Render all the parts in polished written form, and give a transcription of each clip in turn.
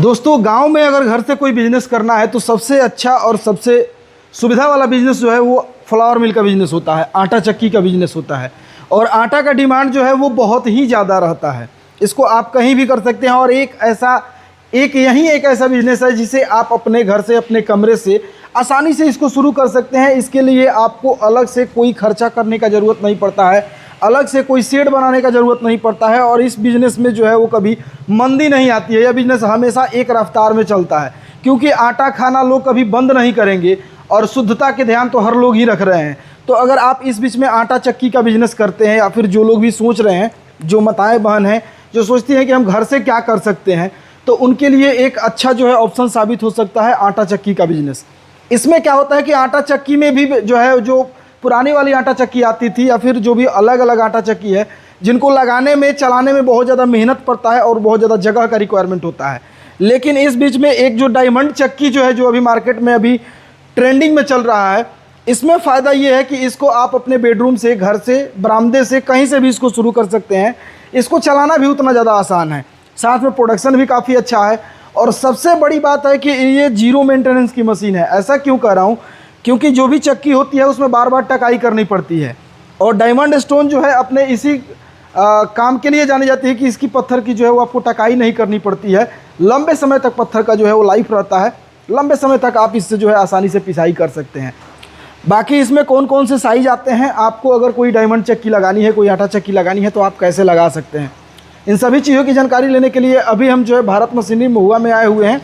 दोस्तों गांव में अगर घर से कोई बिजनेस करना है तो सबसे अच्छा और सबसे सुविधा वाला बिजनेस जो है वो फ्लावर मिल का बिजनेस होता है, आटा चक्की का बिजनेस होता है। और आटा का डिमांड जो है वो बहुत ही ज़्यादा रहता है। इसको आप कहीं भी कर सकते हैं। और एक ऐसा बिजनेस है जिसे आप अपने घर से, अपने कमरे से आसानी से इसको शुरू कर सकते हैं। इसके लिए आपको अलग से कोई खर्चा करने का ज़रूरत नहीं पड़ता है, अलग से कोई शेड बनाने का ज़रूरत नहीं पड़ता है। और इस बिज़नेस में जो है वो कभी मंदी नहीं आती है। यह बिज़नेस हमेशा एक रफ्तार में चलता है, क्योंकि आटा खाना लोग कभी बंद नहीं करेंगे और शुद्धता के ध्यान तो हर लोग ही रख रहे हैं। तो अगर आप इस बीच में आटा चक्की का बिज़नेस करते हैं, या फिर जो लोग भी सोच रहे हैं, जो माताएं बहन हैं जो सोचती हैं कि हम घर से क्या कर सकते हैं, तो उनके लिए एक अच्छा जो है ऑप्शन साबित हो सकता है आटा चक्की का बिज़नेस। इसमें क्या होता है कि आटा चक्की में भी जो है, जो पुरानी वाली आटा चक्की आती थी या फिर जो भी अलग अलग आटा चक्की है, जिनको लगाने में, चलाने में बहुत ज़्यादा मेहनत पड़ता है और बहुत ज़्यादा जगह का रिक्वायरमेंट होता है। लेकिन इस बीच में एक जो डायमंड चक्की जो है, जो अभी मार्केट में अभी ट्रेंडिंग में चल रहा है, इसमें फ़ायदा ये है कि इसको आप अपने बेडरूम से, घर से, बरामदे से, कहीं से भी इसको शुरू कर सकते हैं। इसको चलाना भी उतना ज़्यादा आसान है, साथ में प्रोडक्शन भी काफ़ी अच्छा है। और सबसे बड़ी बात है कि ये जीरो मेंटेनेंस की मशीन है। ऐसा क्यों कह रहा हूँ? क्योंकि जो भी चक्की होती है उसमें बार बार टकाई करनी पड़ती है। और डायमंड स्टोन जो है अपने इसी काम के लिए जानी जाती है कि इसकी पत्थर की जो है वो आपको टकाई नहीं करनी पड़ती है। लंबे समय तक पत्थर का जो है वो लाइफ रहता है, लंबे समय तक आप इससे जो है आसानी से पिसाई कर सकते हैं। बाकी इसमें कौन कौन से साइज आते हैं, आपको अगर कोई डायमंड चक्की लगानी है, कोई आटा चक्की लगानी है, तो आप कैसे लगा सकते हैं, इन सभी चीज़ों की जानकारी लेने के लिए अभी हम जो है भारत मशीनरी महुआ में आए हुए हैं।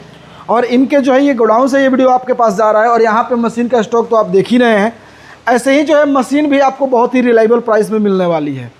और इनके जो है ये गोडाउन से ये वीडियो आपके पास जा रहा है। और यहाँ पे मशीन का स्टॉक तो आप देख ही रहे हैं। ऐसे ही जो है मशीन भी आपको बहुत ही रिलायबल प्राइस में मिलने वाली है।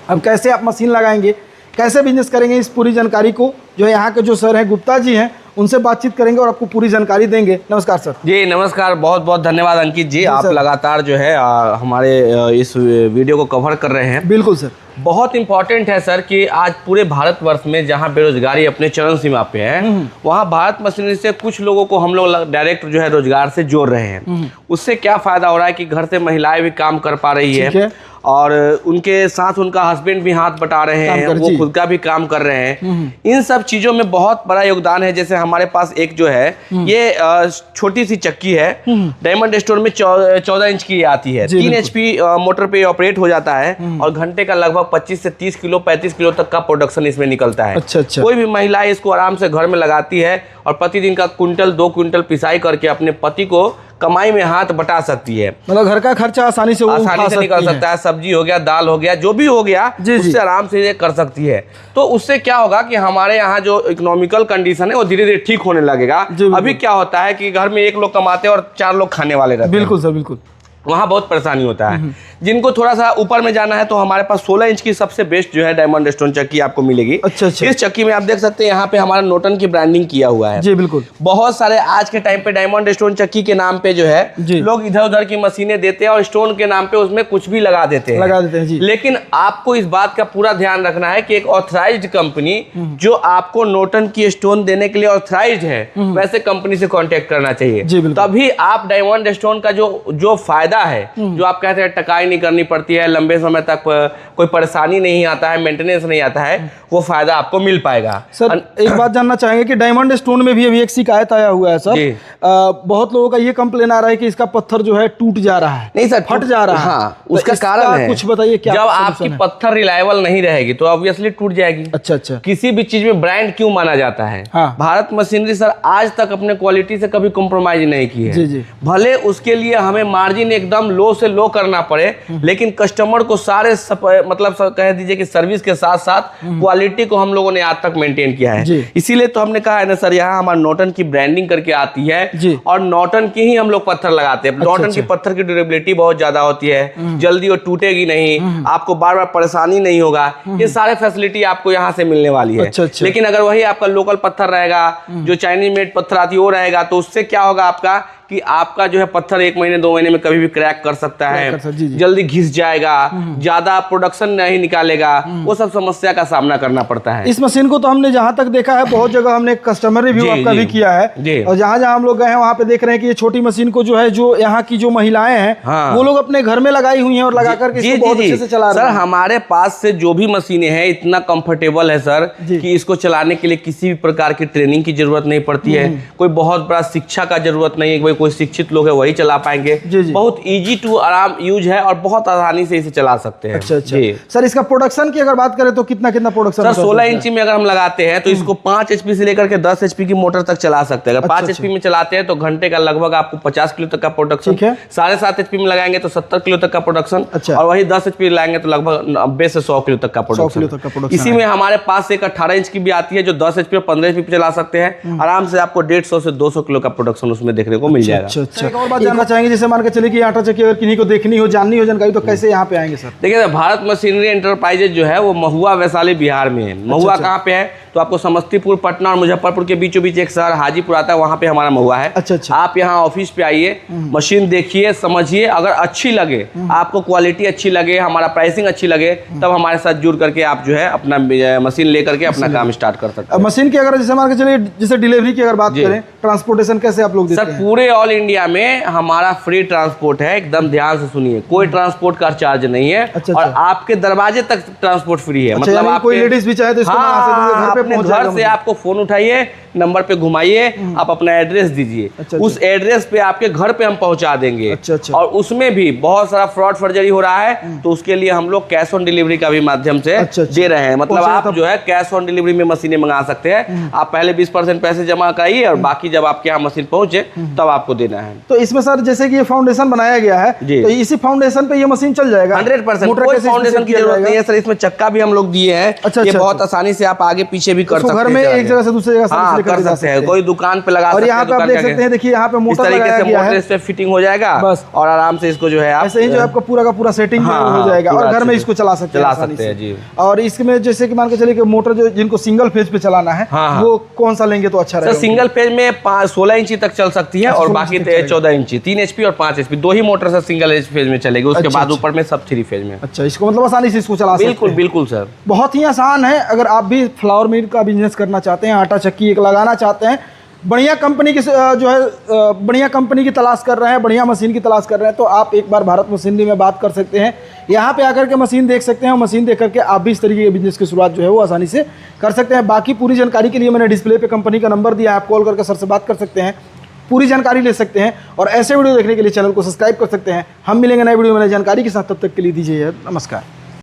अब कैसे आप मशीन लगाएंगे, कैसे बिजनेस करेंगे, इस पूरी जानकारी को जो है यहाँ के जो सर हैं, गुप्ता जी हैं, उनसे बातचीत करेंगे और आपको पूरी जानकारी देंगे। नमस्कार सर। जी नमस्कार, बहुत बहुत धन्यवाद अंकित जी, आप लगातार जो है हमारे इस वीडियो को कवर कर रहे हैं। बिल्कुल सर, बहुत इंपॉर्टेंट है सर कि आज पूरे भारतवर्ष में जहां बेरोजगारी अपने चरम सीमा पे है, वहां भारत मशीनरी से कुछ लोगों को हम लोग डायरेक्ट जो है रोजगार से जोड़ रहे हैं। उससे क्या फायदा हो रहा है कि घर से महिलाएं भी काम कर पा रही है और उनके साथ उनका हस्बैंड भी हाथ बटा रहे हैं, वो खुद का भी काम कर रहे हैं। इन सब चीजों में बहुत बड़ा योगदान है। जैसे हमारे पास एक जो है ये छोटी सी चक्की है, डायमंड स्टोन में 14 इंच की आती है, 3 HP मोटर पे ऑपरेट हो जाता है और घंटे का लगभग 25 से 30 किलो 35 किलो तक का प्रोडक्शन इसमें निकलता है। अच्छा। कोई भी महिला इसको आराम से घर में लगाती है और प्रतिदिन का कुंटल 2 क्विंटल पिसाई करके अपने पति को कमाई में हाथ बटा सकती है। मतलब घर का खर्चा आसानी से निकल सकता है। सब्जी हो गया, दाल हो गया, जो भी हो गया, उससे आराम से ये कर सकती है। तो उससे क्या होगा कि हमारे यहाँ जो इकोनॉमिकल कंडीशन है वो धीरे धीरे ठीक होने लगेगा। अभी क्या होता है कि घर में एक लोग कमाते हैं और 4 लोग खाने वाले रहते हैं। बिल्कुल सर, बिल्कुल। वहाँ बहुत परेशानी होता है। जिनको थोड़ा सा ऊपर में जाना है तो हमारे पास 16 इंच की सबसे बेस्ट जो है डायमंड स्टोन चक्की आपको मिलेगी। अच्छा। इस चक्की में आप देख सकते हैं यहाँ पे हमारा नोटन की ब्रांडिंग किया हुआ है। जी बिल्कुल। बहुत सारे आज के टाइम पे डायमंड स्टोन चक्की के नाम पे जो है लोग इधर उधर की मशीनें देते हैं और स्टोन के नाम पे उसमें कुछ भी लगा देते हैं जी। लेकिन आपको इस बात का पूरा ध्यान रखना है कि एक ऑथराइज्ड कंपनी जो आपको नोटन की स्टोन देने के लिए ऑथराइज्ड है, वैसे कंपनी से कॉन्टेक्ट करना चाहिए। तभी आप डायमंड स्टोन का जो फायदा है, जो आप कहते हैं टकाई नहीं करनी पड़ती है, लंबे समय तक कोई परेशानी नहीं आता है, मेंटेनेंस नहीं आता है, वो फायदा आपको मिल पाएगा। सर एक बात जानना चाहेंगे कि डायमंड स्टोन में भी अभी एक शिकायत आया हुआ है सर, बहुत लोगों का ये कंप्लेन आ रहा है कि इसका पत्थर जो है टूट जा रहा है। नहीं सर, फट जा रहा है। हाँ, उसका कारण है, कुछ बताइए क्या? जब आपकी पत्थर रिलायबल नहीं रहेगी तो ऑब्वियसली टूट जाएगी। अच्छा। किसी भी चीज में ब्रांड क्यों माना जाता है? भारत मशीनरी सर आज तक अपने क्वालिटी से कभी कॉम्प्रोमाइज नहीं की है। भले उसके लिए हमें मार्जिन एकदम लो से लो करना पड़े, लेकिन कस्टमर को सारे मतलब कह दीजिए कि सर्विस के साथ साथ क्वालिटी को हम लोगों ने आज तक मेंटेन किया है। इसीलिए तो हमने कहा है ना सर, यहाँ हमारा नॉटन की ब्रांडिंग करके आती है और नॉटन की ही हम लोग पत्थर लगाते हैं। नॉटन की पत्थर की ड्यूरेबिलिटी बहुत ज्यादा होती है, जल्दी वो टूटेगी नहीं, आपको बार बार परेशानी नहीं होगा। ये सारे फैसिलिटी आपको यहाँ से मिलने वाली है। लेकिन अगर वही आपका लोकल पत्थर रहेगा, जो चाइनीज मेड पत्थर आती है वो रहेगा, तो उससे क्या होगा आपका कि आपका जो है पत्थर 1 महीने 2 महीने में कभी भी क्रैक कर सकता है, जी, जी। जल्दी घिस जाएगा, ज्यादा प्रोडक्शन नहीं निकालेगा, वो सब समस्या का सामना करना पड़ता है। इस मशीन को तो हमने जहाँ तक देखा है बहुत जगह हमने कस्टमर रिव्यू जी, आपका जी, भी किया जी। है, और जहाँ जहाँ हम लोग गए हैं वहाँ पे देख रहे हैं कि ये छोटी मशीन को जो है, जो यहाँ की जो महिलाएं हैं हाँ। वो लोग अपने घर में लगाई हुई हैं और लगा करके जी, इसको बहुत जी, अच्छे से चला सर रहे हैं। हमारे पास से जो भी मशीनें हैं इतना कंफर्टेबल है सर जी। कि इसको चलाने के लिए किसी भी प्रकार की ट्रेनिंग की जरूरत नहीं पड़ती है, कोई बहुत बड़ा शिक्षा का जरूरत नहीं है, कोई शिक्षित लोग है वही चला पाएंगे। जी, जी। बहुत इजी टू आराम यूज है और बहुत आसानी से इसे चला सकते हैं। अच्छा अच्छा जी। सर, इसका प्रोडक्शन की अगर बात करें तो कितना कितना प्रोडक्शन सर 16 इंची में अगर हम लगाते हैं तो इसको 5 HP से लेकर के 10 HP की मोटर तक चला सकते हैं। अगर 5 HP में चलाते हैं तो घंटे का लगभग आपको 50 किलो तक का प्रोडक्शन, ठीक है। 7.5 HP में लगाएंगे तो 70 किलो तक का प्रोडक्शन, अच्छा। और वही 10 HP लाएंगे तो लगभग 90 से 100 किलो तक का 100 किलो तक का प्रोडक्शन। प्रोडक्शन इसी में हमारे पास एक 18 इंच की भी आती है जो 10 HP और 15 HP पे चला सकते हैं। आराम से आपको 150 से 200 किलो का प्रोडक्शन उसमें देखने को मिल जाएगा। अच्छा अच्छा। एक और बात जानना चाहेंगे, जैसे मान के चलिए कि आटा चक्की अगर किन्हीं को देखनी हो, जाननी हो जानकारी, तो कैसे यहाँ पे आएंगे सर? देखिए सर, भारत मशीनरी एंटरप्राइजेज जो है वो महुआ वैशाली बिहार में है। महुआ कहाँ पे है? तो आपको समस्तीपुर, पटना और मुजफ्फरपुर के बीचों बीच एक शहर हाजीपुर आता है, वहाँ पे हमारा महुआ है। अच्छा अच्छा। आप यहाँ ऑफिस पे आइए, मशीन देखिए, समझिए, अगर अच्छी लगे, आपको क्वालिटी अच्छी लगे, हमारा प्राइसिंग अच्छी लगे, तब हमारे साथ जुड़ करके आप जो है अपना मशीन लेकर के अपना काम स्टार्ट कर सकते हैं। मशीन की अगर जैसे मान के चलिए, जैसे डिलीवरी की अगर बात करें, ट्रांसपोर्टेशन कैसे आप लोग देते सर हैं? पूरे ऑल इंडिया में हमारा फ्री ट्रांसपोर्ट है, एकदम ध्यान से सुनिए, कोई ट्रांसपोर्ट का चार्ज नहीं है। अच्छा, और अच्छा। आपके दरवाजे तक ट्रांसपोर्ट फ्री है। अच्छा, मतलब यानी कोई आपके- लेडीज भी चाहे तो इसको मंगा सकते हैं, घर पे अपने पहुंच घर जाएगा से मुझे। आपको फोन उठाइए, नंबर पे घुमाइए, आप अपना एड्रेस दीजिए, अच्छा, उस एड्रेस पे आपके घर पे हम पहुंचा देंगे। अच्छा, अच्छा। और उसमें भी बहुत सारा फ्रॉड फर्जरी हो रहा है, तो उसके लिए हम लोग कैश ऑन डिलीवरी का भी माध्यम से अच्छा, अच्छा। दे रहे हैं। मतलब पहुंचे आप तब- जो है कैश ऑन डिलीवरी में मशीनें मंगा सकते हैं। आप पहले 20% पैसे जमा कराइए और बाकी जब आपके यहाँ मशीन पहुंचे तब आपको देना है। तो इसमें सर जैसे कि ये फाउंडेशन बनाया गया है, जी। तो इसी फाउंडेशन पे ये मशीन चल जाएगा? 100% मोटर कोई कैसे फाउंडेशन इसमें की किया जरूरत जाएगा? नहीं है सर। इसमें चक्का भी हम लोग दिए हैं। अच्छा, ये अच्छा, बहुत अच्छा। आसानी से आप आगे पीछे भी कर इसको सकते हैं। घर में चला एक के। जगह से दूसरी जगह हाँ, लेकर कर जा सकते हैं। कोई दुकान पे लगा और सकते हैं, यहाँ पे आप दुकान देख के सकते आगे। हैं, देखिए यहाँ पे इस मोटर तरीके लगाया से गया मोटर है, इस पे फिटिंग हो जाएगा बस। और आराम से इसको जो है आप ऐसे ही जो आपका पूरा का पूरा सेटिंग हाँ, हो जाएगा पूरा और घर में अच्छे से इसको चला सकते हैं चला आसानी सकते हैं, से। जी। और इसमें जैसे कि मान के चलिए कि मोटर जो जिनको सिंगल फेज पे चलाना है, हाँ, हाँ। वो कौन सा लेंगे तो अच्छा सर रहेगा? सिंगल पेज में 16 इंची तक चल सकती है और 16 बाकी इंची तक चलेगा। 14 इंची, 3 HP और 5 HP, 2 ही मोटर सर सिंगल फेज में चलेगी। उसके अच्छा, बाद अच्छा। ऊपर में सब 3 फेज में। अच्छा, इसको मतलब आसानी से इसको चला सकते बिल्कुल हैं। बिल्कुल सर। बहुत ही आसान है। अगर आप भी फ्लावर मिल का बिजनेस करना चाहते हैं, आटा चक्की एक लगाना चाहते हैं, बढ़िया कंपनी की जो है बढ़िया कंपनी की तलाश कर रहे हैं, बढ़िया मशीन की तलाश कर रहे हैं, तो आप एक बार भारत मशीनरी में बात कर सकते हैं। यहाँ पे आकर के मशीन देख सकते हैं और मशीन देख करके आप भी इस तरीके के बिजनेस की शुरुआत जो है वो आसानी से कर सकते हैं। बाकी पूरी जानकारी के लिए मैंने डिस्प्ले पे कंपनी का नंबर दिया है, आप कॉल करके सर से बात कर सकते हैं, पूरी जानकारी ले सकते हैं। और ऐसे वीडियो देखने के लिए चैनल को सब्सक्राइब कर सकते हैं। हम मिलेंगे नए वीडियो में नई जानकारी के साथ, तब तक के लिए दीजिए नमस्कार।